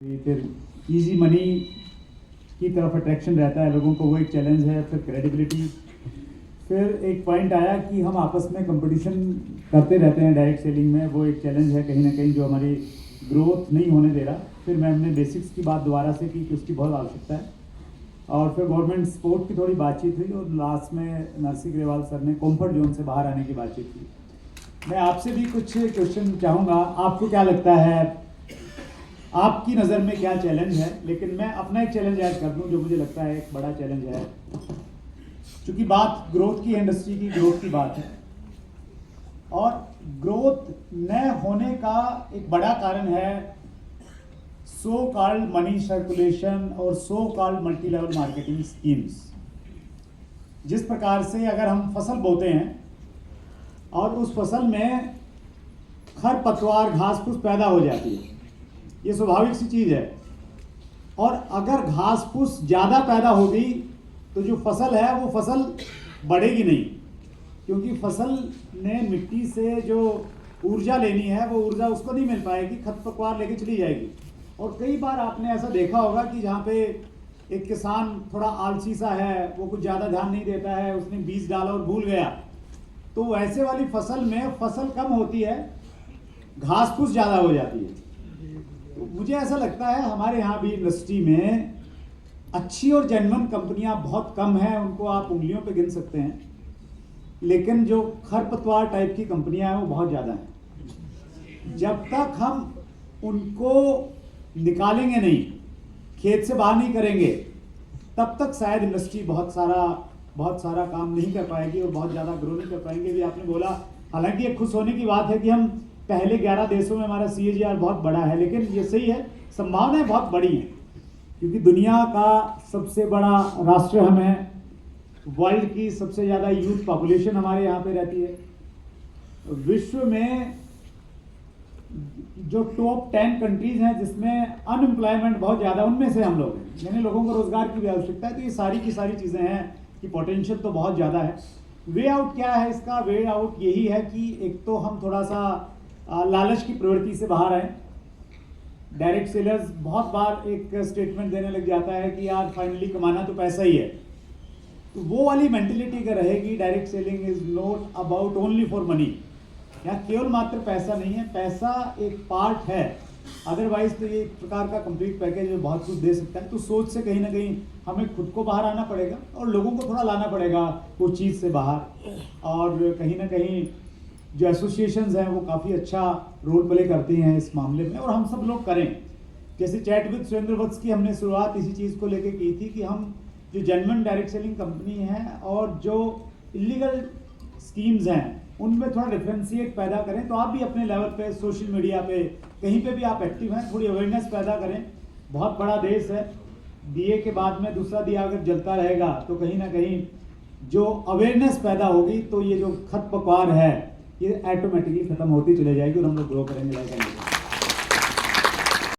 फिर easy money की तरफ अट्रैक्शन रहता है लोगों को, वो एक चैलेंज है। फिर क्रेडिबिलिटी, फिर एक पॉइंट आया कि हम आपस में कंपटीशन करते रहते हैं डायरेक्ट सेलिंग में, वो एक चैलेंज है कहीं ना कहीं जो हमारी ग्रोथ नहीं होने दे रहा। फिर हमने बेसिक्स की बात दोबारा से की कि उसकी बहुत आवश्यकता है, और फिर गवर्नमेंट सपोर्ट की थोड़ी बातचीत हुई, और लास्ट में नरसिंह ग्रेवाल सर ने कॉम्फर्ट जोन से बाहर आने की बातचीत की। मैं आपसे भी कुछ क्वेश्चन चाहूँगा, आपको क्या लगता है, आपकी नज़र में क्या चैलेंज है? लेकिन मैं अपना एक चैलेंज ऐड कर दूं जो मुझे लगता है एक बड़ा चैलेंज है। क्योंकि बात ग्रोथ की, इंडस्ट्री की ग्रोथ की बात है, और ग्रोथ न होने का एक बड़ा कारण है सो कॉल्ड मनी सर्कुलेशन और so called multi level marketing schemes. जिस प्रकार से अगर हम फसल बोते हैं और उस फसल में खरपतवार, घास फूस पैदा हो जाती है, ये स्वाभाविक सी चीज़ है। और अगर घास फूस ज़्यादा पैदा हो गई तो जो फसल है वो फसल बढ़ेगी नहीं, क्योंकि फसल ने मिट्टी से जो ऊर्जा लेनी है वो ऊर्जा उसको नहीं मिल पाएगी, खरपतवार लेके चली जाएगी। और कई बार आपने ऐसा देखा होगा कि जहाँ पे एक किसान थोड़ा आलसी सा है, वो कुछ ज़्यादा ध्यान नहीं देता है, उसने बीज डाला और भूल गया, तो वैसे वाली फसल में फसल कम होती है, घास फूस ज़्यादा हो जाती है। तो मुझे ऐसा लगता है हमारे यहाँ भी इंडस्ट्री में अच्छी और जेन्युइन कंपनियां बहुत कम हैं, उनको आप उंगलियों पे गिन सकते हैं, लेकिन जो खरपतवार टाइप की कंपनियां हैं वो बहुत ज़्यादा हैं। जब तक हम उनको निकालेंगे नहीं, खेत से बाहर नहीं करेंगे, तब तक शायद इंडस्ट्री बहुत सारा काम नहीं कर पाएगी और बहुत ज़्यादा ग्रो नहीं कर पाएंगे। भी आपने बोला, हालांकि एक खुश होने की बात है कि हम पहले 11 देशों में हमारा CAGR बहुत बड़ा है, लेकिन ये सही है, संभावनाएं बहुत बड़ी हैं, क्योंकि दुनिया का सबसे बड़ा राष्ट्र हम हैं, वर्ल्ड की सबसे ज़्यादा यूथ पॉपुलेशन हमारे यहाँ पे रहती है, विश्व में जो टॉप 10 कंट्रीज हैं जिसमें अनएम्प्लॉयमेंट बहुत ज़्यादा, उनमें से हम लोग हैं, यानी लोगों को रोजगार की भी आवश्यकता है। तो ये सारी की सारी चीज़ें हैं कि पोटेंशियल तो बहुत ज़्यादा है। वे आउट क्या है इसका? वे आउट यही है कि एक तो हम थोड़ा सा लालच की प्रवृत्ति से बाहर आए। डायरेक्ट सेलर्स बहुत बार एक स्टेटमेंट देने लग जाता है कि यार फाइनली कमाना तो पैसा ही है, तो वो वाली मेंटेलिटी अगर रहेगी, direct selling is not about only for money, या केवल मात्र पैसा नहीं है, पैसा एक पार्ट है, अदरवाइज तो ये एक प्रकार का कंप्लीट पैकेज में बहुत कुछ दे सकता है। तो सोच से कहीं ना कहीं हमें खुद को बाहर आना पड़ेगा और लोगों को थोड़ा लाना पड़ेगा उस चीज़ से बाहर, और कहीं ना कहीं जो एसोसिएशंस हैं वो काफ़ी अच्छा रोल प्ले करती हैं इस मामले में, और हम सब लोग करें। जैसे चैट विद सुरेंद्र वत्स की हमने शुरुआत इसी चीज़ को लेके की थी कि हम जो जेन्युइन डायरेक्ट सेलिंग कंपनी हैं और जो इलीगल स्कीम्स हैं उनमें थोड़ा डिफ्रेंशिएट पैदा करें। तो आप भी अपने लेवल पे, सोशल मीडिया पे, कहीं पे भी आप एक्टिव हैं, थोड़ी अवेयरनेस पैदा करें। बहुत बड़ा देश है, दिए के बाद में दूसरा दिया अगर जलता रहेगा तो कहीं ना कहीं जो अवेयरनेस पैदा होगी तो ये जो खरपतवार है ये ऑटोमेटिकली खत्म होती चले जाएगी और हम लोग ग्रो करेंगे।